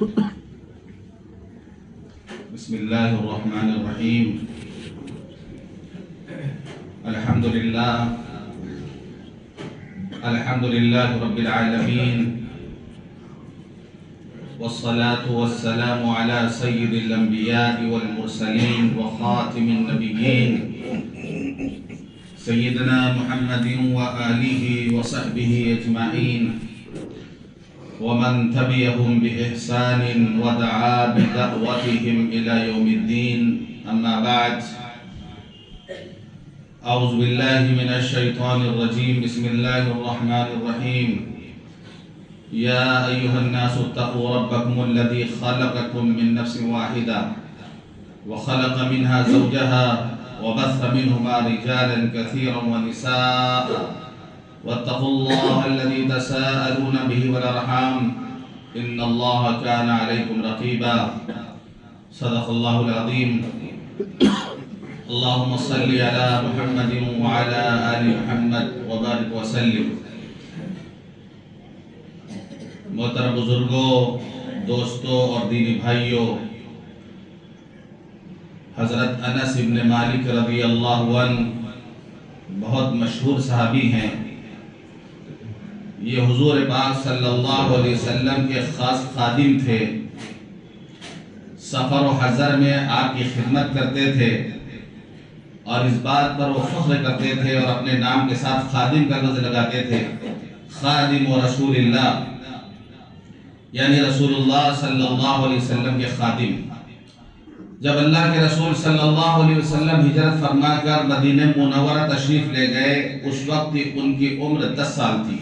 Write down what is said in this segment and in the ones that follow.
بسم اللہ الرحمن الرحیم الحمد للہ رب العالمین والصلاة والسلام على سید الانبیاء والمرسلین وخاتم النبیین سیدنا محمد وآلہ وصحبہ اجمعین ومن تبعهم بإحسان ودعا بدعوتهم إلى يوم الدين أما بعد أعوذ بالله من الشيطان الرجيم بسم الله الرحمن الرحيم يا أيها الناس اتقوا ربكم الذي خلقكم من نفس واحدة وخلق منها زوجها وبث منهما رجالا كثيرا ونساء واتقوا الله الذي تساءلون به والأرحام إن الله كان عليكم رقيبا صدق الله العظيم اللهم صل على محمد وعلى آل محمد وبارك وسلم. محترم بزرگوں، دوستوں اور دینی بھائیوں، حضرت انس ابن مالک رضی اللہ عنہ بہت مشہور صحابی ہیں. یہ حضور پاک صلی اللہ علیہ وسلم کے خاص خادم تھے. سفر و حضر میں آپ کی خدمت کرتے تھے اور اس بات پر وہ فخر کرتے تھے اور اپنے نام کے ساتھ خادم کا لفظ لگاتے تھے. خادم و رسول اللہ، یعنی رسول اللہ صلی اللہ علیہ وسلم کے خادم. جب اللہ کے رسول صلی اللہ علیہ وسلم ہجرت فرما کر مدینہ منورہ تشریف لے گئے، اس وقت ان کی عمر 10 سال تھی.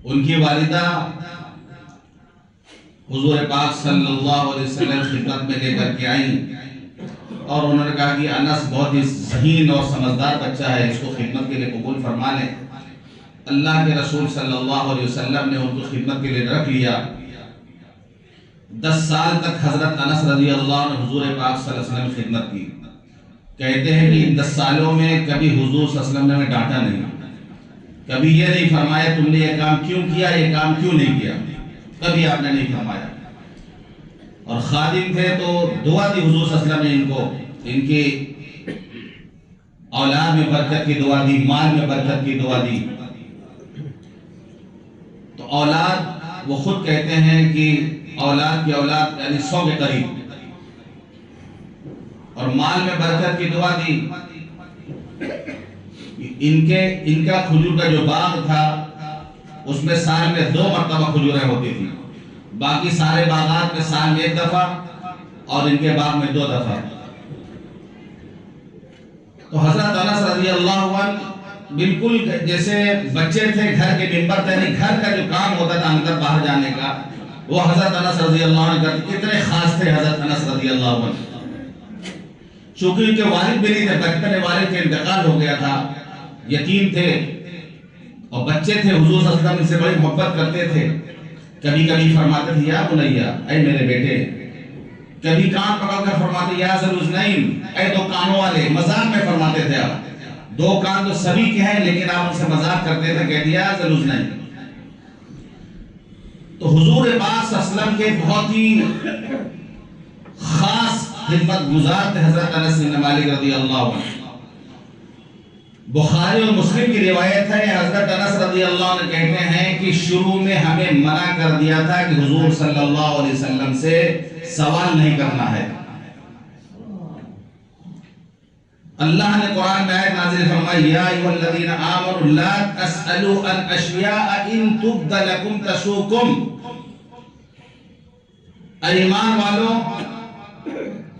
ان کی والدہ حضور پاک صلی اللہ علیہ وسلم خدمت میں لے کر کے آئیں اور انہوں نے کہا کہ انس بہت ہی ذہین اور سمجھدار بچہ ہے، اس کو خدمت کے لیے قبول فرما لیں. اللہ کے رسول صلی اللہ علیہ وسلم نے ان کو خدمت کے لیے رکھ لیا. 10 سال تک حضرت انس رضی اللہ عنہ حضور پاک صلی اللہ علیہ وسلم خدمت کی. کہتے ہیں کہ ان 10 سالوں میں کبھی حضور صلی اللہ علیہ وسلم نے ہمیں ڈانٹا نہیں، کبھی یہ نہیں فرمایا تم نے یہ کام کیوں کیا، یہ کام کیوں نہیں کیا، کبھی آپ نے نہیں فرمایا. اور خادم تھے تو دعا دی حضور صلی اللہ علیہ وسلم نے ان کو، ان کی اولاد میں برکت کی دعا دی، مال میں برکت کی دعا دی. تو اولاد، وہ خود کہتے ہیں کہ اولاد کی اولاد یعنی 100 کے قریب، اور مال میں برکت کی دعا دی. ان کا کھجور کا جو باغ تھا اس میں سال میں 2 مرتبہ کھجوریں ہوتی تھی، باقی سارے باغات میں سال میں 1 دفعہ اور ان کے باغ میں 2 دفعہ. تو حضرت انس رضی اللہ عنہ بالکل جیسے بچے تھے گھر کے ممبر تھے، گھر کا جو کام ہوتا تھا اندر باہر جانے کا وہ حضرت انس رضی اللہ عنہ کرتے. اتنے خاص تھے حضرت انس رضی اللہ عنہ. چونکہ ان کے والد بھی نہیں تھے، بچپن میں والد کے انتقال ہو گیا تھا، یتیم تھے اور بچے تھے. حضور صلی اللہ علیہ وسلم ان سے بڑی محبت کرتے تھے. کبھی کبھی فرماتے تھے یا بنیا، اے میرے بیٹے. کبھی کان پکڑ کر فرماتے یا ذوالحسنین، اے 2 کانوں والے. مذاق میں فرماتے تھے آپ، 2 کان تو سبھی کے ہیں لیکن آپ ان سے مذاق کرتے تھے، کہہ دیا ذوالحسنین. تو حضور پاک صلی اللہ علیہ وسلم کے بہت ہی خاص خدمت گزار تھے حضرت انس بن مالک رضی اللہ عنہ. بخاری اور مسلم کی روایت ہے، حضرت انس رضی اللہ عنہ کہتے ہیں کہ شروع میں ہمیں منع کر دیا تھا کہ حضور صلی اللہ علیہ وسلم سے سوال نہیں کرنا ہے. اللہ نے قرآن میں آیت نازل فرمائی یا ایھا الذین آمنوا لا تسألوا عن اشیاء ان تبد لکم تسؤکم. ایمان والوں،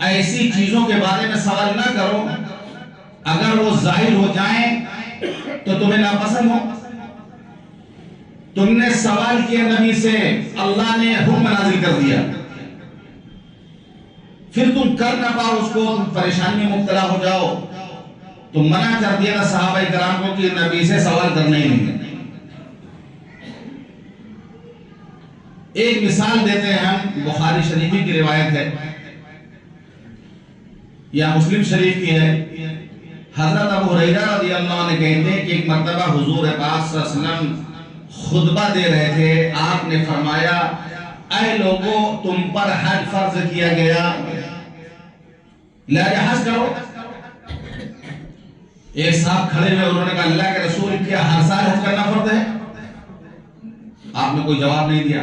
ایسی چیزوں کے بارے میں سوال نہ کرو اگر وہ ظاہر ہو جائیں تو تمہیں ناپسند ہو. تم نے سوال کیا نبی سے، اللہ نے حکم نازل کر دیا، پھر تم کر نہ پاؤ اس کو، تم پریشانی میں مبتلا ہو جاؤ. تو منع کر دیا تھا صحابہ کرام کو کہ نبی سے سوال کرنا ہی نہیں ہے. ایک مثال دیتے ہیں ہم، بخاری شریفی کی روایت ہے یا مسلم شریف کی ہے. حضرت ابو ہریرہ رضی اللہ عنہ کہتے ہیں کہ ایک مرتبہ حضور پاک صلی اللہ علیہ وسلم خطبہ دے رہے تھے. آپ نے فرمایا اے لوگوں تم پر حج فرض کیا گیا لہذا حج کرو. ایک صاحب کھڑے ہوئے انہوں نے کہا اللہ کے رسول کیا ہر سال حج کرنا فرض ہے؟ آپ نے کوئی جواب نہیں دیا.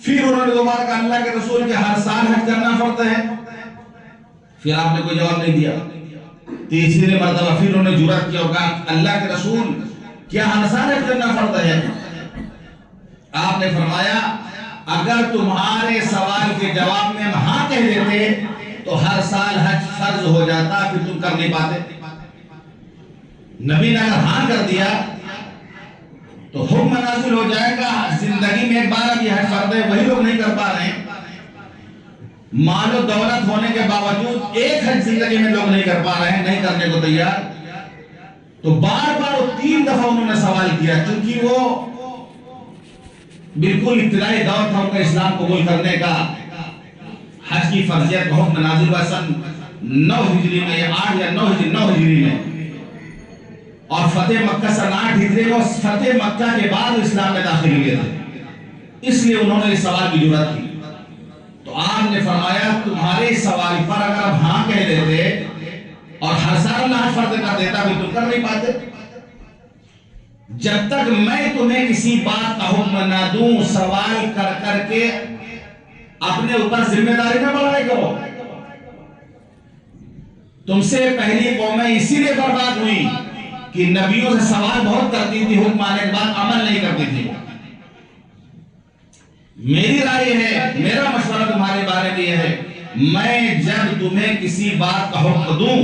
پھر انہوں نے دوبارہ کہا اللہ کے رسول کیا ہر سال حج کرنا فرض ہے؟ پھر آپ نے کوئی جواب نہیں دیا. تیسری مرتبہ پھر انہوں نے جرأت کیا اور کہا اللہ کے رسول کیا ہر سال حج کرنا فرض ہے؟ آپ نے فرمایا اگر تمہارے سوال کے جواب میں ہم ہاں کہہ دیتے تو ہر سال حج فرض ہو جاتا، پھر تم کر نہیں پاتے. نبی نے اگر ہاں کر دیا تو حکم نازل ہو جائے گا زندگی میں ایک بار اب یہ حج فرض ہے، وہی لوگ نہیں کر پا رہے ہیں. مال و دولت ہونے کے باوجود ایک حج زندگی میں لوگ نہیں کر پا رہے ہیں، نہیں کرنے کو تیار. تو بار بار 3 دفعہ انہوں نے سوال کیا، چونکہ وہ بالکل ابتدائی دور تھا ان کا اسلام قبول کرنے کا. حج کی فرضیت کا حکم نازل ہوا سن 9 ہجری میں یا 8 یا 9 ہجری میں، اور فتح مکہ سن 8 ہجری میں. فتح مکہ کے بعد اسلام میں داخل ہوئے تھے، اس لیے انہوں نے اس سوال کی جرأت کی. تو آپ نے فرمایا تمہارے سوال پر اگر آپ ہاں کہہ دیتے اور ہر سال اللہ فرض کر دیتا بھی تم کر نہیں پاتے. جب تک میں تمہیں کسی بات کا حکم نہ دوں سوال کر کر کے اپنے اوپر ذمہ داری نہ بڑھائے کرو. تم سے پہلی قومیں اسی لیے برباد ہوئی کہ نبیوں سے سوال بہت کرتی تھی، حکم آنے کے بعد عمل نہیں کرتی تھی. میری رائے ہے، میرا مشورہ تمہارے بارے میں یہ ہے، میں جب تمہیں کسی بات کا حکم دوں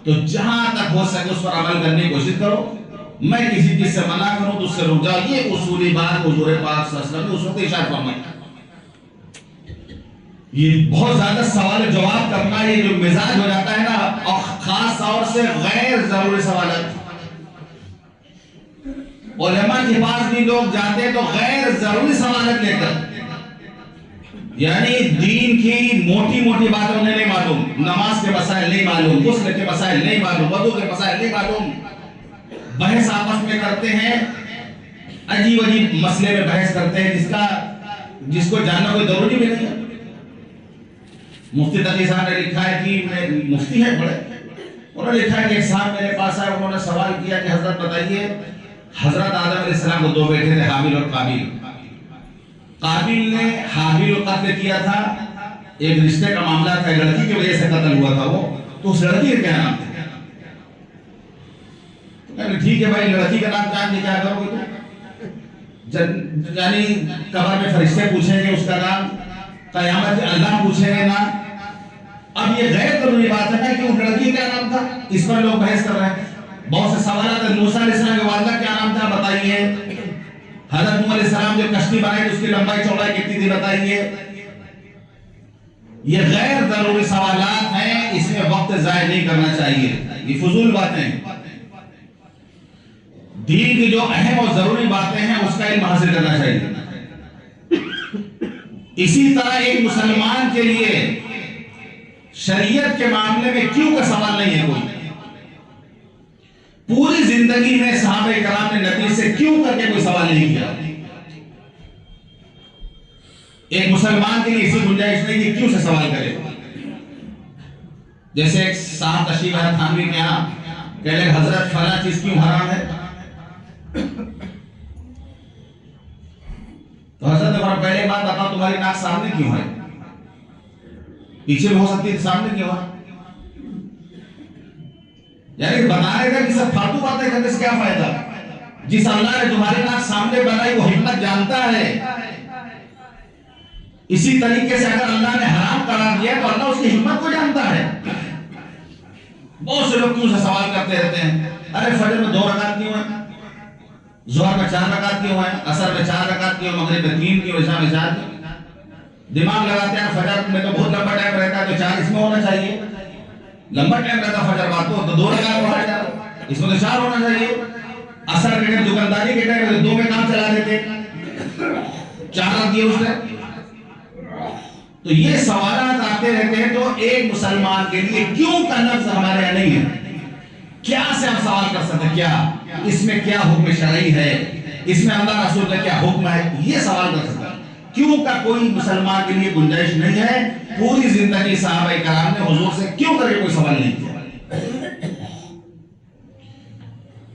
تو جہاں تک ہو سکے اس پر عمل کرنے کی کوشش کرو. میں کسی چیز سے منع کروں تو اس سے رک جاؤ. یہ اصولی بات حضور پاک صلی اللہ علیہ وسلم نے اس وقت ارشاد فرمایا. یہ بہت زیادہ سوال جواب کرنا یہ جو مزاج ہو جاتا ہے نا، اور خاص طور سے غیر ضروری سوالات. علماء کے پاس بھی لوگ جاتے ہیں تو غیر ضروری سوالات لے کر، یعنی دین کی موٹی موٹی باتیں انہیں نہیں معلوم، نماز کے مسائل نہیں معلوم، غسل کے مسائل نہیں معلوم، وضو کے مسائل نہیں معلوم. بحث آپس میں کرتے ہیں، عجیب عجیب مسئلے میں بحث کرتے ہیں جس کو جاننا کوئی ضروری بھی نہیں ہے. مفتی تقی صاحب نے لکھا ہے کہ مفتی ہے بڑے، انہوں نے لکھا ہے کہ ایک صاحب میرے پاس آئے، انہوں نے سوال کیا کہ حضرت بتائیے حضرت آدم علیہ السلام کو 2 بیٹے تھے، حابیل اور قابیل. قابیل نے حابیل کو قتل کیا تھا، ایک رشتے کا معاملہ تھا، لڑکی کی وجہ سے قتل ہوا تھا وہ، تو اس لڑکی کا کیا نام تھا؟ ٹھیک ہے بھائی لڑکی کا نام جان کے کیا کرو گے تو؟ یعنی قبر میں فرشتے پوچھیں گے اس کا نام، قیامت میں اللہ پوچھیں گے نام. اب یہ غیر ضروری بات ہے کہ اس لڑکی کا نام تھا، اس پر لوگ بحث کر رہے ہیں. بہت سے سوالات ہیں. موسیٰ علیہ السلام کی والدہ کیا نام تھا بتائیے. حضرت نوح علیہ السلام جو کشتی بنائی اس کی لمبائی چوڑائی کتنی تھی بتائیے. یہ غیر ضروری سوالات ہیں، اس میں وقت ضائع نہیں کرنا چاہیے، یہ فضول باتیں. دین کی جو اہم اور ضروری باتیں ہیں اس کا علم حاصل کرنا چاہیے. اسی طرح ایک مسلمان کے لیے شریعت کے معاملے میں کیوں کا سوال نہیں ہے کوئی. پوری زندگی میں صحابہ کرام نے نبی سے کیوں کر کے کوئی سوال نہیں کیا. ایک مسلمان کے لیے اسی گنجائش نہیں کہ کیوں سے سوال کرے. جیسے ایک صاحب تشریف آیا تھانوی کے یہاں، کہہ لے حضرت فلاں چیز کیوں حرام ہے؟ تو حضرت نے فرمایا پہلے بات بتاؤ تمہاری ناک سامنے کیوں ہے؟ پیچھے بھی ہو سکتی ہے، سامنے کیوں ہے؟ یعنی بتانے کا کہ سب فالتو باتیں کرنے سے کیا فائدہ؟ جس اللہ نے تمہاری ناک سامنے بنائی وہ حکمت جانتا ہے. اسی طریقے سے اگر اللہ نے حرام قرار دیا تو اللہ اس کی حکمت کو جانتا ہے. بہت سے لوگ کیوں سے سوال کرتے رہتے ہیں، ارے فجر میں 2 رکعت کیوں ہیں، ظہر میں 4 رکعت کیوں ہیں، عصر میں 4 رکعت کیوں، مغرب میں 3 کیوں، عشاء میں 4 کیوں. دماغ لگاتے ہیں فجر میں تو بہت لمبا ٹائم رہتا ہے تو 4 اس میں ہونا چاہیے. لمبا ٹائم رہتا فجر بات تو 2 رکعت ہو جائے، اس میں تو 4 ہونا چاہیے. عصر کے ٹائم دکانداری کے ٹائم 2 میں کام چلا دیتے، 4 رکھ دیے اس نے. تو یہ سوالات آتے رہتے ہیں. تو ایک مسلمان کے لیے کیوں کا لفظ ہمارے یہاں نہیں ہے. کیا سے ہم سوال کر سکتے ہیں، کیا اس میں کیا حکم شرعی ہے، اس میں اللہ رسول کا کیا حکم ہے، یہ سوال کر سکتا ہے. کیوں کا کوئی مسلمان کے لیے گنجائش نہیں ہے. پوری زندگی صحابہ کرام نے حضور سے کیوں کر کے کوئی سوال نہیں کیا.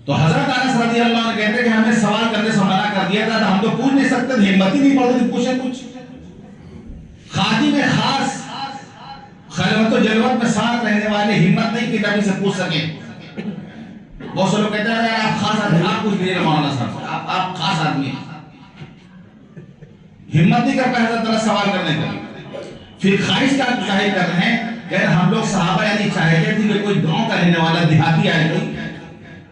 تو حضرت انس رضی اللہ عنہ کہتے ہیں کہ ہمیں سوال کرنے سے منع کر دیا تھا، ہم تو پوچھ نہیں سکتے تھے، ہمت ہی نہیں پڑتی تھی پوچھیں کچھ. خادم خاص خلوت و جلوت میں ساتھ رہنے والے ہمت نہیں کہ نبی سے پوچھ سکیں. بہت سے لوگ کہتے ہیں یار آپ خاص آدمی، آپ پوچھ لیجیے مولانا صاحب سے، آپ خاص آدمی ہیں. ہمت نہیں کرتا حضرت انس سوال کرنے کا. پھر خواہش کا ظاہر کر رہے ہیں کہ ہم لوگ صحابہ یعنی چاہتے تھے کہ کوئی گاؤں کا رہنے والا دیہاتی آئے،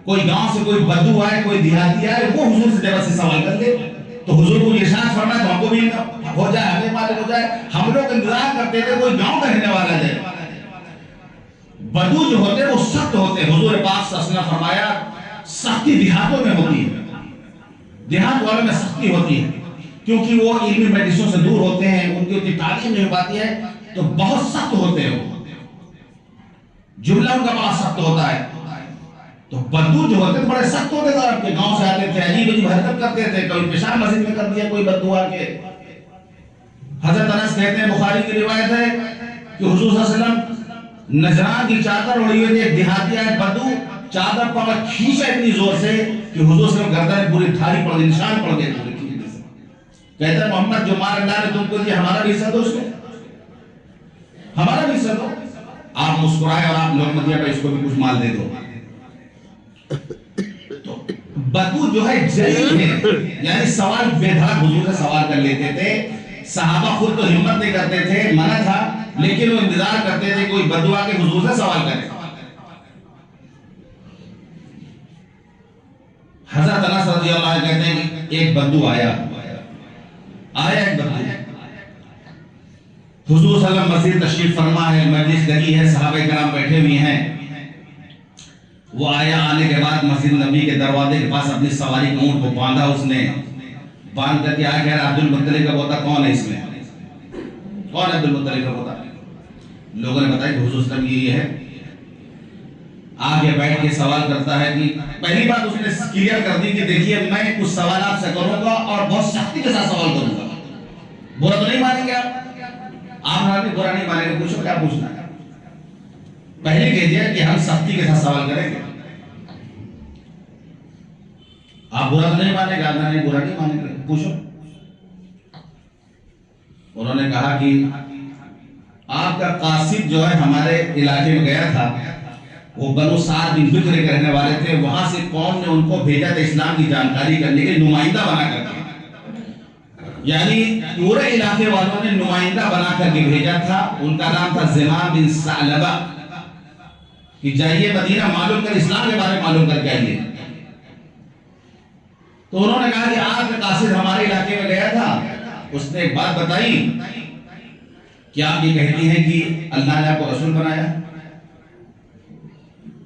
کوئی گاؤں سے کوئی بدو آئے، کوئی دیہاتی آئے، وہ حضور سے جگہ سے سوال کر لے تو حضور کو ارشاد فرمائے تو ہم کو بھی ہو جائے، ہمیں معلوم ہو جائے. ہم لوگ انتظار کرتے تھے کوئی گاؤں کا رہنے والا جائے. بدو جو ہوتے وہ سخت ہوتے. حضور پاک صلی اللہ علیہ وسلم فرمایا سختی دیہاتوں میں ہوتی ہے، دیہات والوں میں سختی ہوتی ہے کیونکہ وہ علمی مجلسوں سے دور ہوتے ہیں، ان کی اتنی تعلیم نہیں ہو پاتی ہے تو بہت سخت ہوتے ہیں. وہ جملہ ان کا بڑا سخت ہوتا ہے. تو بدو جو ہوتے بڑے سخت ہوتے تھے، آپ کے گاؤں سے آتے تھے، عجیب عجیب حرکت کرتے تھے. کبھی پیشاب مسجد میں کر دیا کوئی بدو آ کے. حضرت انس کہتے ہیں، بخاری کی روایت ہے کہ حضور صلی اللہ علیہ وسلم نجران کی چادر اڑی ہوئی تھی، ایک دیہاتی آئے بدو چادر پکڑ کھینچا اتنی زور سے کہ حضور صلی اللہ علیہ وسلم گردن پوری ٹھاری پڑ گئی، نشان پڑ گئے پورے کھینچنے سے. کہتا ہے محمد جو مار اللہ نے تم کو دیا ہمارا بھی حصہ دو، اس میں ہمارا بھی حصہ دو. آپ مسکرائے اور آپ لوگ مدیہ پہ اس کو بھی کچھ مال دے دو. تو بدو جو ہے جلیل ہے، یعنی سوال بے دھڑک حضور سے سوال کر لیتے تھے. صحابہ خود تو ہمت نہیں کرتے تھے، منع تھا، لیکن وہ انتظار کرتے تھے کوئی بدو آ کے حضور سے سوال کرے. حضرت انس رضی اللہ عنہ کہتے ہیں کہ ایک بدو آیا ایک بدو. حضور صلی اللہ علیہ وسلم مسجد تشریف فرما ہے، مجلس لگی ہے، صحابہ کرام بیٹھے ہوئے ہیں. وہ آیا، آنے کے بعد مسجد نبی کے دروازے کے پاس اپنی سواری کا اونٹ کو باندھا. اس نے باندھ کر کے آیا، کہہ رہا عبد المطلب کا پوتا کون ہے اس میں؟ کون ہے عبد المطلب کا پوتا؟ لوگوں نے بتایا کہ حضور صلی اللہ علیہ وسلم یہ ہے. آگے بیٹھ کے سوال کرتا ہے کہ پہلی بات اس نے کلیئر کر دی کہ دیکھیے میں کچھ سوال آپ سے کروں گا اور بہت سختی کے ساتھ سوال کروں گا. برا تو نہیں مانیں گے آپ نے برا نہیں مانیں گے، پوچھو کیا پوچھنا ہے. پہلے کہہ دیا کہ ہم سختی کے ساتھ سوال کریں گے. آپ برا تو نہیں مانیں گے، آپ نے برا نہیں مانیں گے، پوچھو. انہوں نے کہا کہ آپ کا قاصد جو ہے ہمارے علاقے میں گیا تھا، وہ بنو سعد بن بکر کے رہنے والے تھے، وہاں سے قوم نے ان کو بھیجا تھا اسلام کی جانکاری کرنے کے نمائندہ بنا کر کے. یعنی پورے علاقے والوں نے نمائندہ بنا کر کے بھیجا تھا. ان کا نام تھا زمام بن ثعلبہ کہ جائیے مدینہ معلوم کر اسلام کے بارے میں معلوم کر کے آئیے. تو انہوں نے کہا کہ آپ کا قاصد ہمارے علاقے میں گیا تھا، اس نے ایک بات بتائی کہ آپ یہ کہتی ہیں کہ اللہ نے آپ کو رسول بنایا.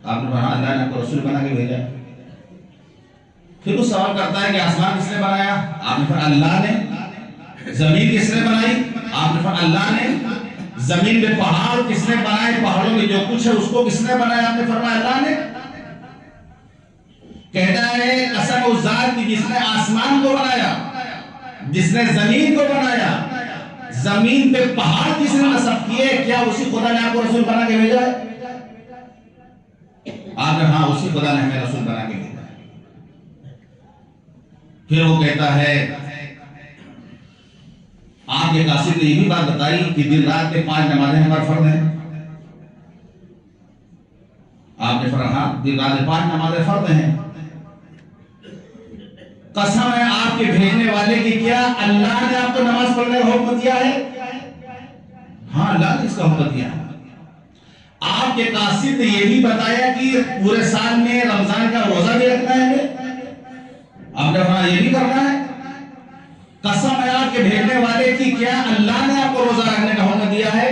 آپ نے کہا اللہ نے آپ کو رسول بنا کے بھیجا. پھر وہ سوال کرتا ہے کہ آسمان کس نے بنایا؟ آپ نے کہا اللہ نے. زمین کس نے بنائی؟ آپ نے کہا اللہ نے. زمین میں پہاڑ کس نے بنائے؟ پہاڑوں میں جو کچھ ہے اس کو کس نے بنایا؟ آپ نے فرمایا اللہ نے. کہتا ہے قسم اس ذات کی جس نے آسمان کو بنایا، جس نے زمین کو بنایا، زمین پہ پہاڑ جس نے نصب کیے، کیا اسی خدا نے آپ کو رسول بنا کے بھیجا ہے؟ آپ نے ہاں اسی خدا نے ہمیں رسول بنا کے بھیجا ہے. پھر وہ کہتا ہے آپ کے قاصد نے یہ بھی بات بتائی کہ دن رات میں 5 نمازیں ہمارا فرض ہیں. آپ نے فرمایا ہاں دن رات میں 5 نمازیں فرض ہیں. قسم ہے آپ کے بھیجنے والے کی، کیا اللہ نے آپ کو نماز پڑھنے کا حکم دیا ہے؟ ہاں اللہ نے اس کا حکم دیا ہے. آپ کے قاصد نے یہ بھی بتایا کہ پورے سال میں رمضان کا روزہ بھی رکھنا ہے. آپ نے فرمایا یہ بھی کرنا ہے. قسم ہے آپ کے بھیجنے والے کی، کیا اللہ نے آپ کو روزہ رکھنے کا حکم دیا ہے؟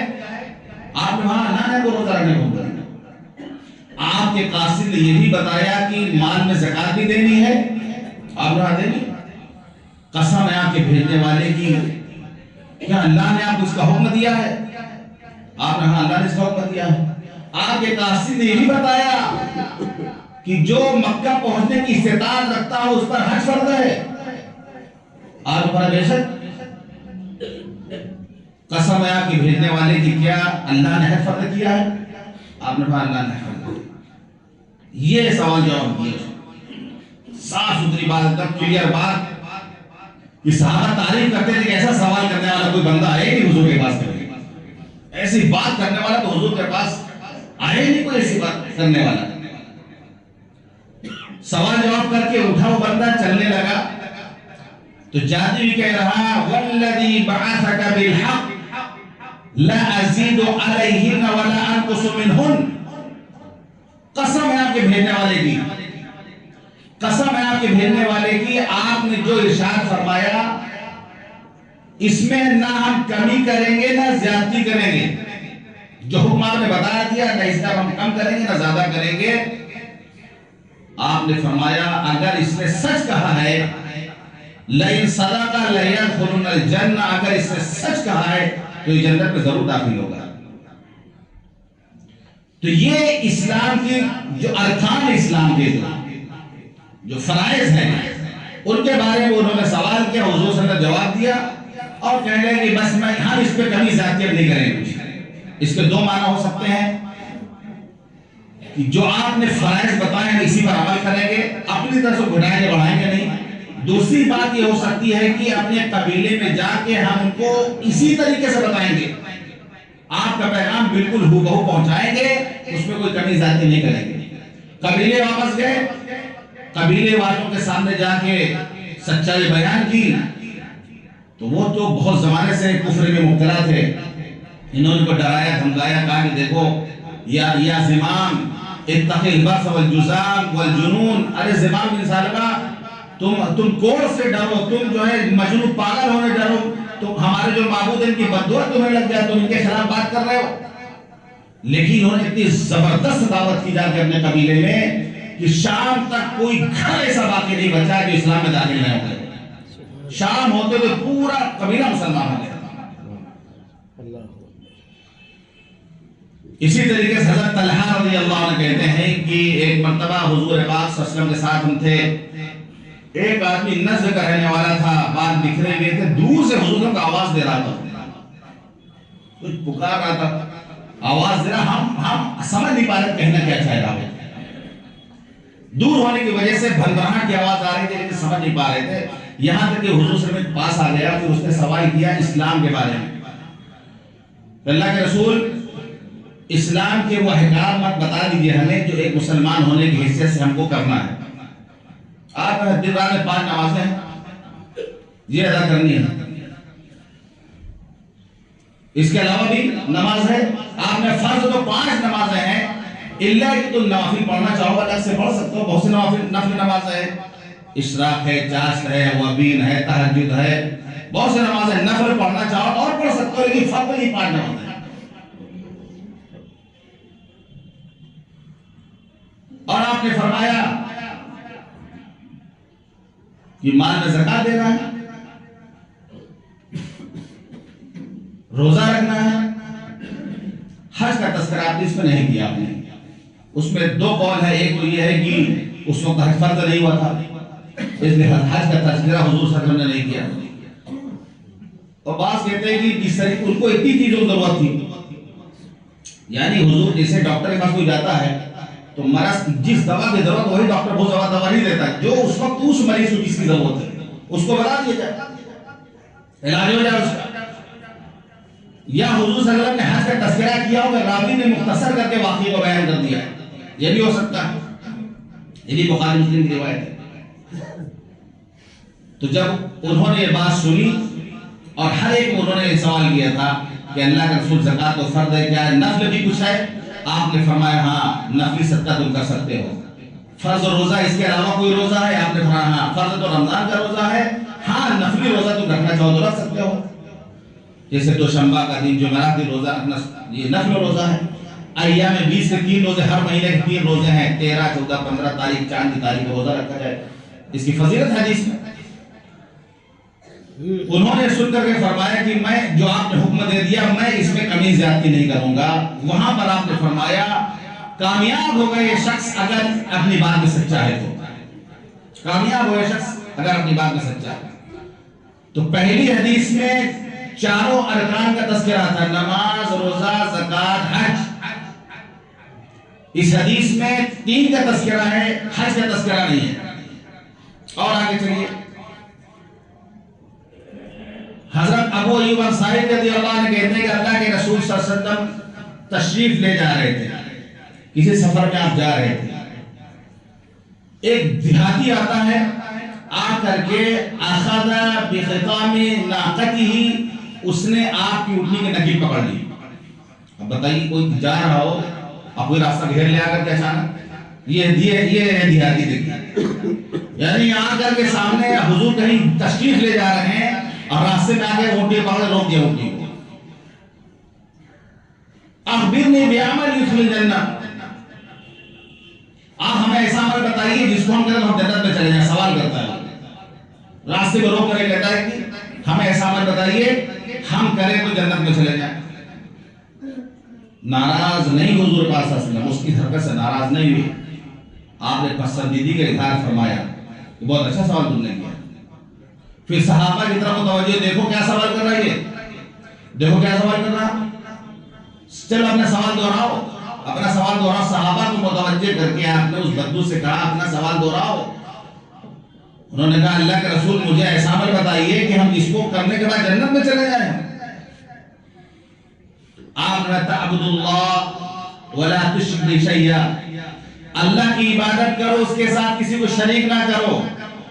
آپ نے ہاں اللہ نے آپ کو روزہ رکھنے کا حکم دیا. آپ کے قاصد نے یہ بھی بتایا کہ مال میں زکات بھی دینی ہے. آپ نے دینی. قسم ہے آپ کے بھیجنے والے کی، کیا اللہ نے آپ کو اس کا حکم دیا ہے؟ آپ نے ہاں اللہ نے اس کا حکم دیا ہے. آپ کے قاصد نے یہ بھی بتایا کہ جو مکہ پہنچنے کی استطاعت رکھتا ہو اس پر حج فرض ہے. آپ پر بے شک قسم ہے آپ کے بھیجنے والے کی، کیا اللہ نے حد فرض کیا ہے؟ آپ نے کہا اللہ نے فرض کیا۔ یہ سوال جواب کیا، صاف ستھری بات، ایک دم کلیئر بات کہ صحابہ تعریف کرتے تھے کہ ایسا سوال کرنے والا کوئی بندہ آئے نہیں حضور کے پاس کرنے، ایسی بات کرنے والا تو حضور کے پاس آئے نہیں کوئی ایسی بات کرنے والا۔ سوال جواب کر کے اٹھا وہ بندہ، چلنے لگا تو جاتے ہوئے کہہ رہا والذی بعثک بالحق لا ازید علیہن ولا انقص منہن، قسم ہے آپ کے بھیجنے والے کی، قسم ہے آپ کے بھیجنے والے کی، آپ نے جو ارشاد فرمایا اس میں نہ ہم کمی کریں گے نہ زیادتی کریں گے، جو حکم آپ نے بتا دیا نہ اس کا ہم کم کریں گے نہ زیادہ کریں گے۔ آپ نے فرمایا اگر اس نے سچ کہا ہے لئن صدق لیدخلن الجنہ، اگر اس نے سچ کہا ہے تو یہ جنت میں ضرور داخل ہوگا۔ تو یہ اسلام کی جو ارکان اسلام کے جو فرائض ہیں ان کے بارے میں انہوں نے سوال کیا، حضور صلی اللہ علیہ وسلم نے جواب دیا اور کہنے لگے کہ بس میں ہم اس پہ کمی زیادتی نہیں کریں گے۔ اس کے دو معنی ہو سکتے ہیں کہ جو آپ نے فرائض بتائے ہیں اسی پر عمل کریں گے، اپنی طرف سے گھٹائیں گے بڑھائیں گے نہیں۔ دوسری بات یہ ہو سکتی ہے کہ اپنے قبیلے میں جا کے ہم ان کو اسی طریقے سے بتائیں گے، آپ کا پیغام بالکل ہو بہو پہنچائیں گے، اس میں کوئی کمی زیادتی نہیں کریں گے۔ قبیلے واپس گئے، قبیلے والوں کے سامنے جا کے سچائی بیان کی تو وہ تو بہت زمانے سے کفر میں مبتلا تھے، انہوں نے کو ڈرایا دھمکایا، کہا کہ دیکھو یا زمام اتقی البرص والجزام والجنون، ارے زمام بن سالبہ تم کوڑ سے ڈرو، تم جو ہے مجنون پاگل ہونے ڈرو، تو ہمارے جو معبود ان کی بددعا تمہیں لگ جائے، تم ان کے خلاف بات کر رہے ہو۔ لیکن انہوں نے اتنی زبردست دعوت کی جا کے اپنے قبیلے میں کہ شام تک کوئی گھر ایسا باقی نہیں بچا جو اسلام میں داخل نہ ہو گئے۔ شام ہوتے ہوئے پورا قبیلہ مسلمان ہو گیا۔ اسی طریقے سے حضرت طلحہ رضی اللہ عنہ کہتے ہیں کہ ایک مرتبہ حضور پاک صلی اللہ علیہ وسلم کے ساتھ ہم تھے، ایک آدمی نزد کا رہنے والا تھا، بال بکھرے ہوئے تھے، دور سے حضور کا آواز دے رہا تھا، کچھ پکار رہا تھا، آواز دے رہا، ہم سمجھ نہیں پا رہے کہنا کیا چاہ رہا ہے، دور ہونے کی وجہ سے بھنبھناہٹ کی آواز آ رہی تھی لیکن سمجھ نہیں پا رہے تھے، یہاں تک کہ حضور صلی اللہ علیہ وسلم کے پاس آ گیا، پھر اس نے سوال کیا اسلام کے بارے میں۔ اللہ کے رسول اسلام کے وہ احکامات بتا دیجئے ہمیں جو ایک مسلمان ہونے کی حیثیت سے ہم کو کرنا ہے۔ آپ دن رات میں 5 نمازیں یہ ادا کرنی ہے، اس کے علاوہ بھی نماز ہے، آپ نے فرض تو 5 نمازیں ہیں، اللہ کہ تم نوافل پڑھنا چاہو الگ سے پڑھ سکتے ہو، بہت سے نفل نماز ہے، اشراق ہے، چاشت ہے، وابین ہے، تہجد ہے، بہت سے نمازیں نفل پڑھنا چاہو اور پڑھ سکتے ہو، لیکن فرض نہیں 5 نمازیں۔ اور آپ نے فرمایا کہ مال میں زکات دینا ہے، روزہ رکھنا ہے، حج کا تذکرہ آپ نے اس میں نہیں کیا، آپ نے اس میں 2 قول ہے، ایک تو یہ ہے کہ اس وقت حج فرض نہیں ہوا تھا اس لیے حج کا تذکرہ حضور صلی اللہ علیہ وسلم نے نہیں کیا، اور بعض کہتے ہیں کہ جس طرح ان کو اتنی چیزوں کی ضرورت تھی، یعنی حضور جیسے ڈاکٹر کے پاس کوئی جاتا ہے تو مرض جس دوا کی ضرورت وہی ڈاکٹر وہ دوا نہیں دیتا، جو اس وقت اس مریض کو جس کی ضرورت ہے اس کو بتا دیا جائے، علاج ہو جائے اس کا۔ یا حضور صلی اللہ علیہ وسلم نے حج کا تذکرہ کیا ہوگا، راوی نے مختصر کر کے واقعے کو بیان کر دیا، یہ بھی ہو سکتا ہے، یہ بھی بخاری مسلم کی روایت ہے۔ تو جب انہوں نے یہ بات سنی اور ہر ایک کو انہوں نے سوال کیا تھا کہ اللہ کا رسول زکات تو فرض ہے، کیا نفل بھی کچھ ہے؟ آپ نے فرمایا ہاں نفلی صدقہ تم کر سکتے ہو، فرض اور روزہ اس کے علاوہ کوئی روزہ ہے؟ آپ نے فرمایا ہاں فرض تو رمضان کا روزہ ہے، ہاں نفلی روزہ تم رکھنا چاہو تو رکھ سکتے ہو، جیسے دوشنبہ کا دن جمعرات کا روزہ رکھنا یہ نفل روزہ ہے۔ ایام 20 کے 3 روزے، ہر مہینے کے 3 روزے ہیں، 13 14 15 تاریخ چاند کی تاریخ کو روزہ رکھا جائے، اس کی فضیلت ہے حدیث میں۔ انہوں نے سن کر کے فرمایا کہ میں جو آپ نے حکم دے دیا میں اس میں کمی زیادتی نہیں کروں گا۔ وہاں پر آپ نے فرمایا کامیاب ہو گئے شخص اگر اپنی بات میں سچا ہے، تو کامیاب ہو گئے شخص اگر اپنی بات میں سچا ہے۔ تو پہلی حدیث میں چاروں ارکان کا تذکرہ تھا، نماز، روزہ، زکات، حج۔ اس حدیث میں 3 کا تذکرہ ہے، حج کا تذکرہ نہیں ہے۔ اور آگے چلیے، حضرت ابو ایوب انصاری رضی اللہ عنہ کہتے ہیں کہ اللہ کے رسول صلی اللہ علیہ وسلم تشریف لے جا رہے تھے، کسی سفر میں آپ جا رہے تھے، ایک دیہاتی آتا ہے، آ کر کے اخذ بخطام ناقته، اس نے آپ کی اونٹنی کی نگین پکڑ لی۔ اب بتائیے کوئی جا رہا ہو، آپ کوئی راستہ گھیر لے آ کر کے اچانک، یہ دیہاتی دیکھیے، یعنی آ کر کے سامنے حضور کہیں تشریف لے جا رہے ہیں اور راستے میں آگے اونٹنی پکڑ روک دیا اونٹنی کو۔ اخبرنی بعمل یدخل الجنہ، آپ ہمیں ایسا عمل بتائیے جس کو ہم کریں ہم جنت میں چلے جائیں۔ سوال کرتا ہے، راستے میں روک کر کہتا ہے کہ ہمیں ایسا عمل بتائیے ہم کریں تو جنت میں چلے جائیں۔ ناراض نہیں حضور پاک صلی اللہ علیہ وسلم، اس کی حرکت سے ناراض نہیں ہوئی، آپ نے پسندیدگی کا اظہار فرمایا کہ بہت اچھا سوال تم نے کیا۔ پھر صحابہ کی طرف متوجہ، دیکھو کیا سوال کر رہا ہے، دیکھو کیا سوال کر رہا، چلو اپنا سوال دہراؤ، اپنا سوال دہراؤ۔ صحابہ کو متوجہ کر کے آپ نے اس بدو سے کہا اپنا سوال دہراؤ۔ انہوں نے کہا اللہ کے رسول مجھے ایسا عمل بتائیے کہ ہم اس کو کرنے کے بعد جنت میں چلے جائیں۔ آپ نے تعبد اللہ ولا تشرک به شیئا، اللہ کی عبادت کرو، اس کے ساتھ کسی کو شریک نہ کرو،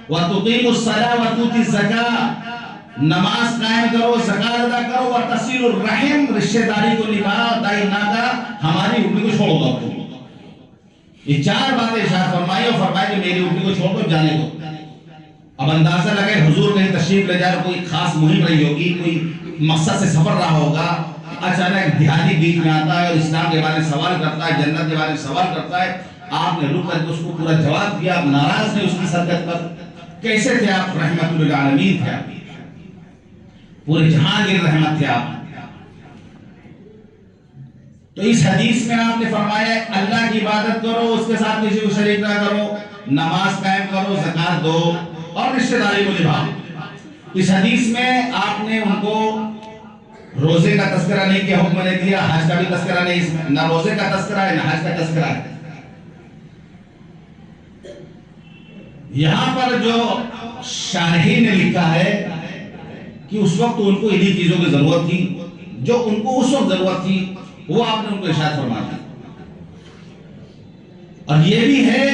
وتقیم الصلاۃ وتؤتی الزکاۃ، نماز قائم کرو، زکات ادا کرو، وتصل الرحم، رشتہ داری کو نبھاؤ، دائی نادا، ہماری اونٹنی کو چھوڑ دو۔ یہ 4 باتیں ارشاد فرمائی اور فرمایا کہ میری اونٹنی کو چھوڑ دو، جانے دو۔ اب اندازہ لگے حضور کہیں تشریف لے جائے، کوئی خاص مہم رہی ہوگی، کوئی مقصد سے سفر رہا ہوگا، اچانک دیہاتی بیچ میں آتا ہے اور اسلام کے بارے میں سوال کرتا ہے، جنت کے بارے میں سوال کرتا ہے، آپ نے رک کر کے اس کو پورا جواب دیا، آپ ناراض نہیں اس کی سرکت پر۔ کیسے تھے آپ؟ رحمت للعالمین تھے آپ، پورے جہان کی رحمت تھے آپ۔ تو اس حدیث میں آپ نے فرمایا اللہ کی عبادت کرو، اس کے ساتھ کسی کو شریک نہ کرو، نماز قائم کرو، زکات دو اور رشتہ داری کو نبھاؤ۔ اس حدیث میں آپ نے ان کو روزے کا تذکرہ نہیں کیا، حکم نے دیا، حج کا بھی تذکرہ نہیں، اس میں نہ روزے کا تذکرہ ہے نہ حج کا تذکرہ ہے۔ یہاں پر جو شارحین نے لکھا ہے کہ اس وقت ان کو انہی چیزوں کی ضرورت تھی جو ان کو اس وقت ضرورت تھی، وہ آپ نے ان کو ارشاد فرما دیا۔ اور یہ بھی ہے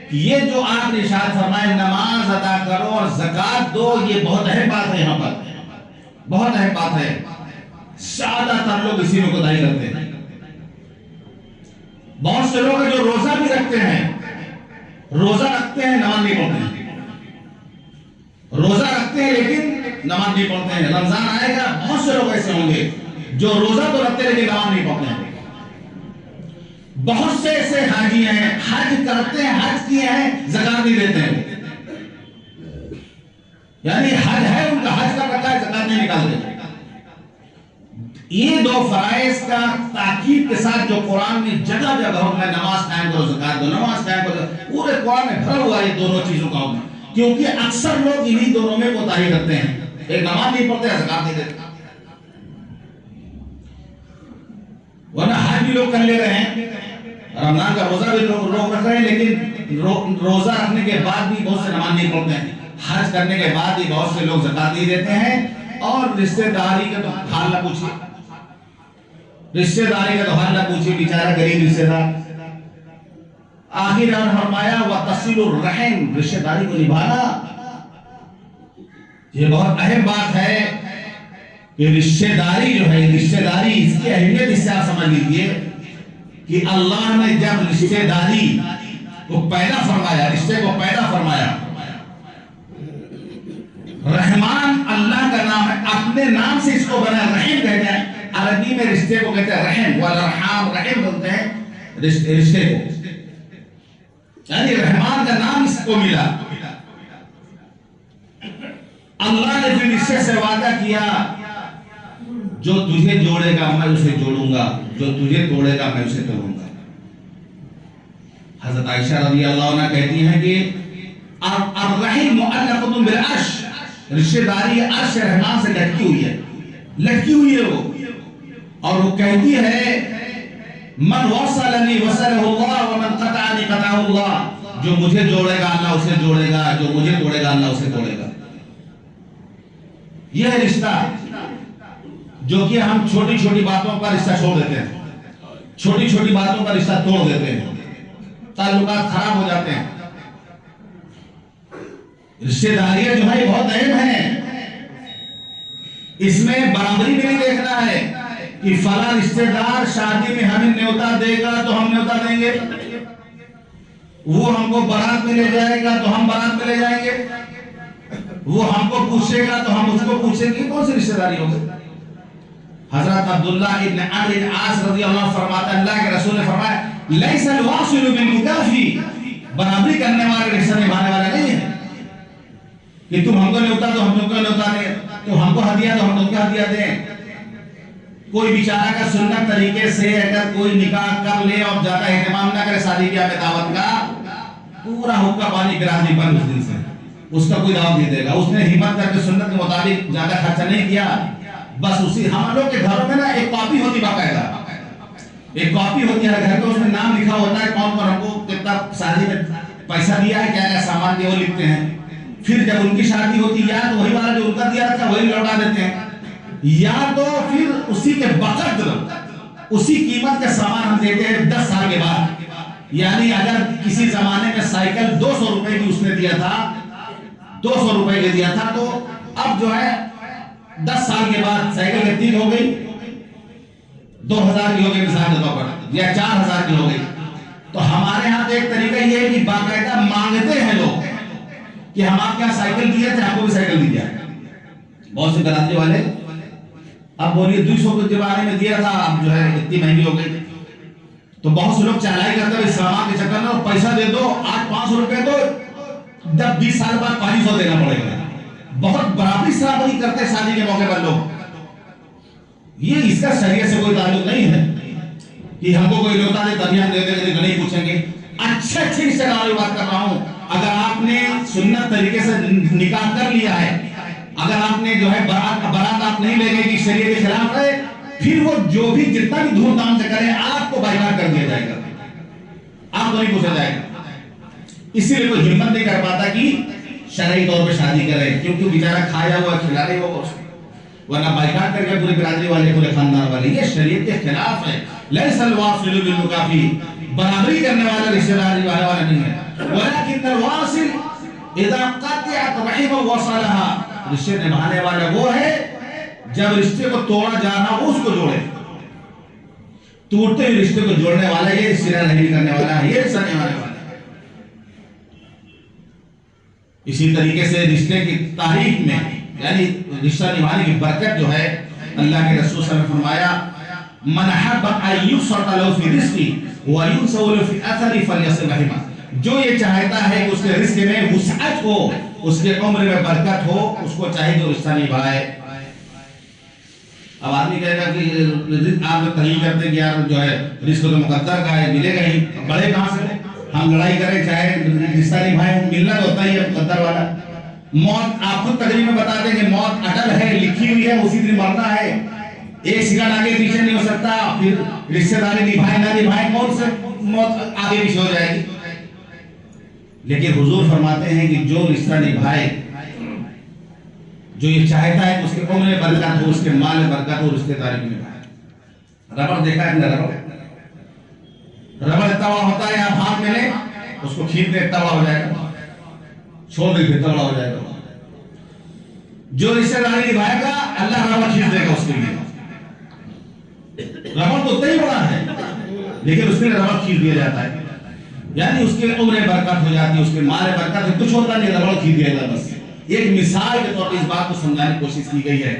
کہ یہ جو آپ نے ارشاد فرمائے نماز ادا کرو اور زکات دو، یہ بہت اہم بات ہے، یہاں پر بہت اہم بات ہے۔ زیادہ تر لوگ اسی میں کوتاہی کرتے ہیں۔ بہت سے لوگ جو روزہ بھی رکھتے ہیں، روزہ رکھتے ہیں نماز نہیں پڑھتے ہیں، روزہ رکھتے ہیں لیکن نماز نہیں پڑھتے ہیں۔ رمضان آئے گا، بہت سے لوگ ایسے ہوں گے جو روزہ تو رکھتے ہیں لیکن نماز نہیں پڑھتے ہیں۔ بہت سے ایسے حاجی ہیں، حج کرتے ہیں، حج کیے ہیں، زکات نہیں دیتے ہیں، یعنی حج ہے ان کا، حج کا رکھا ہے، زکات نہیں نکالتے۔ یہ 2 فرائض کا تاکید کے ساتھ جو قرآن میں جگہ جگہ میں نماز قائم کرو، زکات دو، نماز قائم کرو، پورے قرآن میں بھرا ہوا یہ دونوں چیزوں کا حکم، کیونکہ اکثر لوگ انہی دونوں میں کوتاہی کرتے ہیں، ایک نماز نہیں پڑھتے ہیں، زکات نہیں دیتے، ورنہ حج بھی لوگ کر لے رہے ہیں، رمضان کا روزہ بھی لوگ رکھ رہے ہیں، لیکن روزہ رکھنے کے بعد بھی بہت سے نماز نہیں پڑھتے ہیں، حج کرنے کے بعد بھی بہت سے لوگ زکات نہیں دیتے ہیں، اور رشتہ داری کا تو حال نہ پوچھیے، رشتہ داری کا تو حال نہ پوچھیے، بیچارہ غریب رشتہ دار۔ آخر اور فرمایا وتصل الرحم، رشتہ داری کو نبھانا، یہ بہت اہم بات ہے کہ رشتہ داری جو ہے، رشتہ داری اس کی اہمیت اس سے آپ سمجھ لیجیے کہ اللہ نے جب رشتہ داری کو پیدا فرمایا، رشتے کو پیدا فرمایا، رحمان اللہ کا نام ہے، اپنے نام سے اس کو بنا، رحم کہتے ہیں، عربی میں رشتے کو کہتے ہیں رحم، والارحام، رحم بولتے ہیں رشتے کو، یعنی رحمان کا نام اس کو ملا۔ اللہ نے پھر رشتے سے وعدہ کیا جو تجھے جوڑے گا میں اسے جوڑوں گا، جو تجھے توڑے گا میں اسے توڑوں گا۔ حضرت عائشہ رضی اللہ عنہ کہتی ہیں کہ الرحم معلقۃ بالعرش، رشتہ داری عرش رحمان سے لٹکی ہوئی ہے، لٹکی ہوئی ہے وہ، اور وہ کہتی ہے من وصلنی وصلہ اللہ ومن قطعنی قطعہ اللہ، جو مجھے جوڑے گا اللہ اسے جوڑے گا، جو مجھے توڑے گا اللہ اسے توڑے گا۔ یہ ہے رشتہ جو کہ ہم چھوٹی چھوٹی باتوں پر رشتہ چھوڑ دیتے ہیں، چھوٹی چھوٹی باتوں پر رشتہ توڑ دیتے ہیں، تعلقات خراب ہو جاتے ہیں۔ رشتہ داریاں جو ہے بہت اہم ہیں، اس میں برابری میں نہیں دیکھنا ہے کہ فلاں رشتہ دار شادی میں ہمیں نیوتا دے گا تو ہم نیوتا دیں گے، وہ ہم کو بارات میں لے جائے گا تو ہم بارات میں لے جائیں گے، وہ ہم کو پوچھے گا تو ہم اس کو پوچھیں گے، کون سی رشتہ داری ہوگی؟ حضرت عبداللہ ابن عمرو بن عاص رضی اللہ عنہ فرماتا ہے، اللہ کے رسول نے فرمایا لیس الواصل بالمکافی، برابری کرنے والے رشتہ نبھانے والا نہیں ہے کہ تم ہم کو نیوتا تو ہم تم کو نیوتا دیں، تو ہم کو ہدیہ تو ہم تم کو ہدیہ دیں۔ کوئی بیچارہ کا سنت طریقے سے اگر کوئی نکاح کر لے اور زیادہ اہتمام نہ کرے شادی بیاہ میں دعوت کا، پورا حقہ پانی برادری بند اس دن سے، اس کا کوئی دعوت نہیں دے گا۔ اس نے ہمت کر کے سنت کے مطابق زیادہ خرچہ نہیں کیا، بس اسی ہم لوگ کے گھروں میں نا ایک کاپی ہوتی باقاعدہ، ایک کاپی ہوتی ہے گھر میں، اس میں نام لکھا ہوتا ہے کون کون ہم کو کتنا شادی میں پیسہ دیا ہے، کیا کیا سامان دیا وہ لکھتے ہیں۔ پھر جب ان کی شادی ہوتی ہے یا تو وہی والا جو ان کا دیا رکھا وہی لوٹا دیتے ہیں، یا تو پھر اسی کے بقدر اسی قیمت کا سامان ہم دیتے ہیں 10 سال کے بعد۔ یعنی اگر کسی زمانے میں سائیکل 200 روپے کی اس نے دیا تھا، 200 روپے کے دیا تھا، تو اب جو ہے 10 سال کے بعد سائیکل کتنی ہو گئی؟ 2000 کی ہو گئی مثال کے طور پر، یا 4000 کی ہو گئی۔ تو ہمارے ہاں ایک طریقہ یہ ہے کہ باقاعدہ مانگتے ہیں لوگ کہ ہم آپ کیا سائیکل دیے تھے، آپ کو بھی سائیکل دی جائے۔ بہت سے کراچی والے اب بولیے 200 کے بارے میں دیا تھا، اب جو ہے اتنی مہنگی ہو گئی، تو بہت سے لوگ چالائی کرتے ہیں سامان کے چکر میں، اور پیسہ دے دو، آج 500 روپے دو، جب 20 سال بعد 500 دینا پڑے گا۔ بہت برابری سرابری کرتے شادی کے موقع پر لوگ، یہ اس کا شریعت سے کوئی تعلق نہیں ہے کہ ہم کو کوئی نیوتا دے تبھی ہم دے دیں گے، نہیں پوچھیں گے۔ اچھے اچھے رشتے داروں کی بات کر رہا ہوں، اگر آپ نے سنت طریقے سے نکاح کر لیا ہے، اگر آپ نے جو ہے برات آپ نہیں لے گئے کہ شریعت کے خلاف ہے، پھر وہ جو بھی جتنا بھی دھوم دھام سے کرے آپ کو بائیکاٹ کر دیا جائے گا، آپ کو نہیں پوچھا جائے گا۔ اسی لیے کوئی ہمت نہیں کر پاتا کہ شرعی طور پہ شادی کرے، کیونکہ بیچارہ کھایا ہوا کھلا رہے ہو، ورنہ بائیکاٹ کر کے پورے برادری والے پورے خاندان والے، یہ شریعت کے خلاف ہے۔ لیس الواصل بالمکافی، برابری کرنے والا رشتہ داری والا نہیں ہے۔ ولكن الواصل اذا قطع رحمه وصلها، رشتے نبھانے والا وہ ہے جب رشتے کو توڑا جانا وہ اس کو جوڑے، ٹوٹتے ہوئے رشتے کو جوڑنے والا یہ رشتہ نہیں کرنے والا ہے، یہ رشتہ نبھانے والا ہے۔ اسی طریقے سے رشتے کی تاریخ میں یعنی رشتہ نبھانے کی برکت جو ہے، اللہ کے رسول صلی اللہ علیہ وسلم نے فرمایا من حب ان یبسط له فی رزقی وینسأ له فی اثری فلیصل رحمہ، جو یہ چاہتا ہے کہ اس کے رزق میں وسعت ہو، اس کے عمر میں برکت ہو، اس کو چاہیے کہ رشتہ نبھائے۔ اب آدمی کہے گا کہ آپ تحقیق کرتے کہ یار جو ہے رزق تو مقدر کا ہے، ملے گا ہی، بڑے کہاں سے ہم لڑائی کریں چاہے رشتہ نبھائیں، ملنا تو ہوتا ہی ہے مقدر والا۔ موت آپ خود تقریب میں بتا دیں کہ موت اٹل ہے، لکھی ہوئی ہے، اسی دن مرنا ہے، ایک سیکنڈ آگے پیچھے نہیں ہو سکتا۔ پھر رشتہ داری نبھائیں نہ نبھائیں، کون سے موت آگے پیچھے ہو جائے گی۔ لیکن حضور فرماتے ہیں کہ جو رشتہ نبھائے، جو یہ چاہتا ہے کہ اس کے عمر میں برکت ہو، اس کے مال میں برکت ہو، رشتہ داری کو نبھائے۔ ربڑ دیکھا ہے نا، ربڑ اتنا بڑا ہوتا ہے، آپ ہاتھ میں لیں اس کو کھینچ دیں اتنا بڑا ہو جائے گا، چھوڑ دیں اتنا بڑا ہو جائے گا۔ جو رشتہ داری نبھائے گا اللہ ربڑ کھینچ دے گا اس کے لیے۔ ربڑ تو اتنا ہی بڑا ہے لیکن اس کے لیے ربڑ کھینچ دیا جاتا ہے، یعنی اس کے عمر برکت ہو جاتی ہے، اس کے مال برکت ہے، کچھ ہوتا نہیں، ربڑ کھینچ دیا جاتا ہے بس۔ ایک مثال کے طور پر اس بات کو سمجھانے کی کوشش کی گئی ہے۔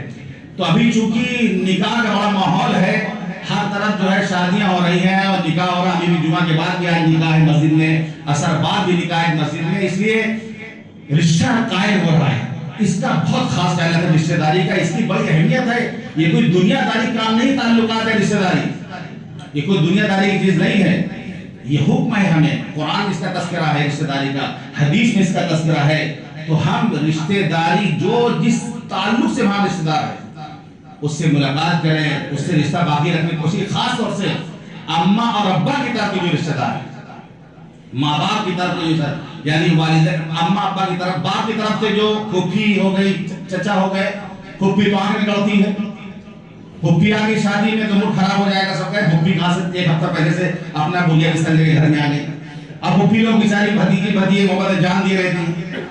تو ابھی چونکہ نکاح کا بڑا ماحول ہے، ہر طرف جو ہے شادیاں ہو رہی ہیں اور نکاح ہو رہا ہے، ابھی بھی جمعہ کے بعد بھی آج نکاح ہے مسجد میں، عصر بعد بھی نکاح ہے مسجد میں، اس لیے رشتہ قائم ہو رہا ہے۔ اس کا بہت خاص تعلق ہے رشتہ داری کا، اس کی بڑی اہمیت ہے۔ یہ کوئی دنیا داری کام نہیں، تعلقات ہے رشتہ داری، یہ کوئی دنیا داری کی چیز نہیں ہے، یہ حکم ہے ہمیں۔ قرآن اس کا تذکرہ ہے رشتہ داری کا، حدیث میں اس کا تذکرہ ہے۔ تو ہم رشتہ داری جو جس تعلق سے ہمارا رشتہ دار ہے اس سے ملاقات کریں، اس سے رشتہ باقی رکھنے کی کوشش، خاص طور سے اماں اور ابا کی طرف کے جو رشتہ دار ہیں، ماں باپ کی طرف کے جو یعنی والدین، اماں ابا کی طرف، باپ کی طرف سے جو پھوپھی ہو گئی، چچا ہو گئے، پھوپھی تو آنکھ نکلتی ہے، پھوپھی آ گئی شادی میں تو موڈ خراب ہو جائے گا سب کا، پھوپھی کہاں سے ایک ہفتہ پہلے سے اپنا بھولیا بستر لے کے گھر میں آ گئی، اب پھوپھی لوگ بیچاری بھتیجے محبت جان دیے رہتی ہیں،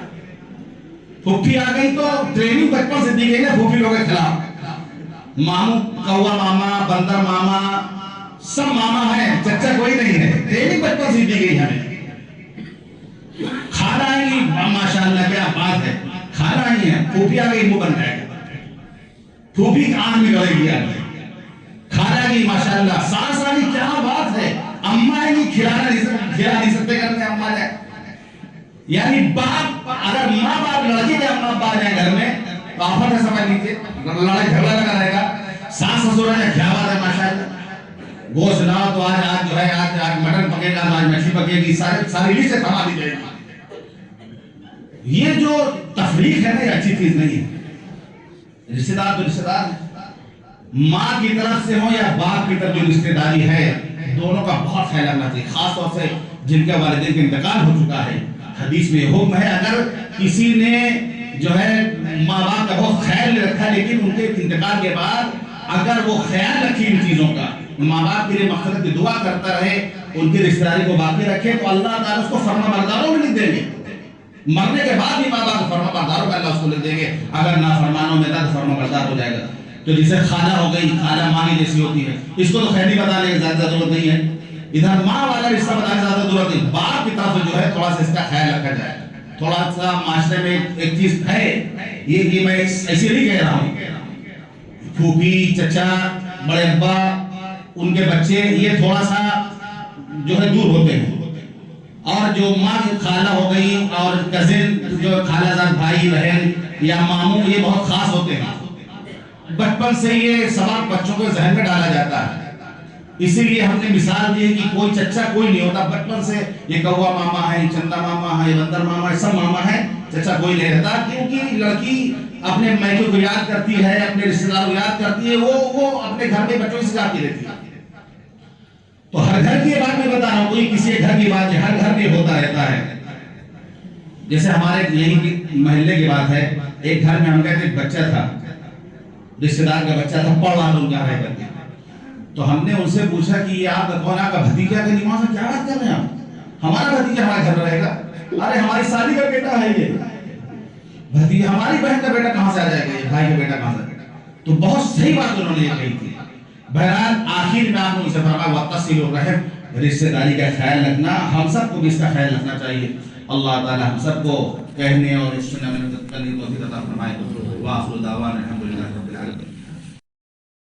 پھوپھی آ گئی تو ٹریننگ بچپن سے دی گئی نا پھوپھی لوگوں کے خلاف، ماموں کوا ماما، بندر ماما، سب ماما ہیں، چچا کوئی نہیں ہے، ٹریننگ بچپن سے دی گئی ہمیں، کھانا آئیں گی ماشاءاللہ کیا بات ہے، کھانا آئی ہے، پھوپھی آ گئی منہ بن جائے گا، پھوپھی آنکھ میں گڑے گی آگے، کھانا آئیں گی ماشاءاللہ، سانس آئیں گی کیا بات ہے، اماں آئیں گی کھلا نہیں سکتے گھر میں اماں جائے، یعنی باپ اگر ماں باپ لڑکی کے اماں باپ جائیں گھر میں تو آفت ہے، سمجھ لیجیے لڑائی جھگڑا لگا رہے گا، ساس سسر ہے کیا بات ہے ماشاءاللہ، گوشت لاؤ تو آج جو ہے آج مٹن پکے گا، آج مچھلی پکے گی، ساری لسٹ تھما دی جائے گی، یہ جو تفریق ہے نا یہ اچھی چیز نہیں ہے، رشتہ دار تو رشتہ دار ہے، ماں کی طرف سے ہو یا باپ کی طرف جو رشتہ داری ہے دونوں کا بہت خیال رکھنا چاہیے، خاص طور سے جن کے والدین کا انتقال ہو چکا ہے، حدیث میں حکم ہے اگر کسی نے جو ہے ماں باپ کا بہت خیال رکھا لیکن ان کے انتقال کے بعد اگر وہ خیال رکھی ان چیزوں کا، ماں باپ کے لیے مغفرت کی دعا کرتا رہے، ان کی رشتہ داری کو باقی رکھے تو اللہ تعالیٰ اس کو فرما برداروں میں لکھ دیں گے، مرنے کے بعد بھی ماں باپ فرما برداروں کا اللہ اس کو لکھ دیں گے، اگر نافرمانوں میں تھا تو فرما بردار ہو جائے گا، تو جسے خالہ ہو گئی، خالہ ماں کی جیسی ہوتی ہے، اس کو تو خیر نہیں بتانے کی زیادہ ضرورت نہیں ہے، ادھر ماں والا رشتہ بتانے کی زیادہ ضرورت نہیں، باپ کی طرف جو ہے تھوڑا سا اس کا خیال رکھا جائے، تھوڑا سا معاشرے میں ایک چیز ہے، یہ میں ایسے نہیں کہہ رہا ہوں، پھوپھی، چچا، بڑے ابا، ان کے بچے یہ تھوڑا سا جو ہے دور ہوتے ہیں، اور جو ماں کی خالہ ہو گئی اور کزن جو خالہ زاد بھائی بہن یا ماموں یہ بہت خاص ہوتے ہیں، بچپن سے یہ سبق بچوں کے ذہن میں ڈالا جاتا ہے، اسی لیے ہم نے مثال دی ہے کہ کوئی چچا کوئی نہیں ہوتا، بچپن سے یہ کوا ماما ہے، چندا ماما ہے، بندر ماما ہے، سب ماما ہے، چچا کوئی نہیں رہتا، کیونکہ لڑکی اپنے میکے کو یاد کرتی ہے، اپنے رشتہ دار کو یاد کرتی ہے، وہ اپنے گھر میں بچوں سے جاتی رہتی ہے، تو ہر گھر کی یہ بات میں بتا رہا ہوں، کوئی کسی گھر کی بات ہے، ہر گھر میں ہوتا رہتا ہے، جیسے ہمارے یہیں محلے کی بات ہے، ایک گھر میں ہم کہتے ایک بچہ تھا، رشتہ دار کا بچہ تھا، پڑھ رہا تھا ان کا رہ کر کے، تو ہم نے ان سے پوچھا کہ یہ آپ کا کون، آپ کا بھتیجا کا نماز سے کیا بات کر رہے ہیں آپ، ہمارا بھتیجا ہمارے گھر میں رہے گا، ارے ہماری شادی کا بیٹا ہے یہ بھتیجا، ہماری بہن کا بیٹا کہاں سے آ جائے گا، یہ بھائی کا بیٹا کہاں سے آ جائے گا، تو بہت صحیح بات انہوں نے یہ کہی تھی، بہرحال آخر میں آپ نے ان سے فرمایا وَاتَّصِلُوا الرَّحِمَ، رشتہ داری کا خیال رکھنا، ہم سب کو بھی اس کا خیال رکھنا چاہیے، اللہ تعالی ہم سب کو کہنے اور اس سننے میں کرنے کی توفیق عطا فرمائے، وآخر دعوانا الحمدللہ رب العالمین۔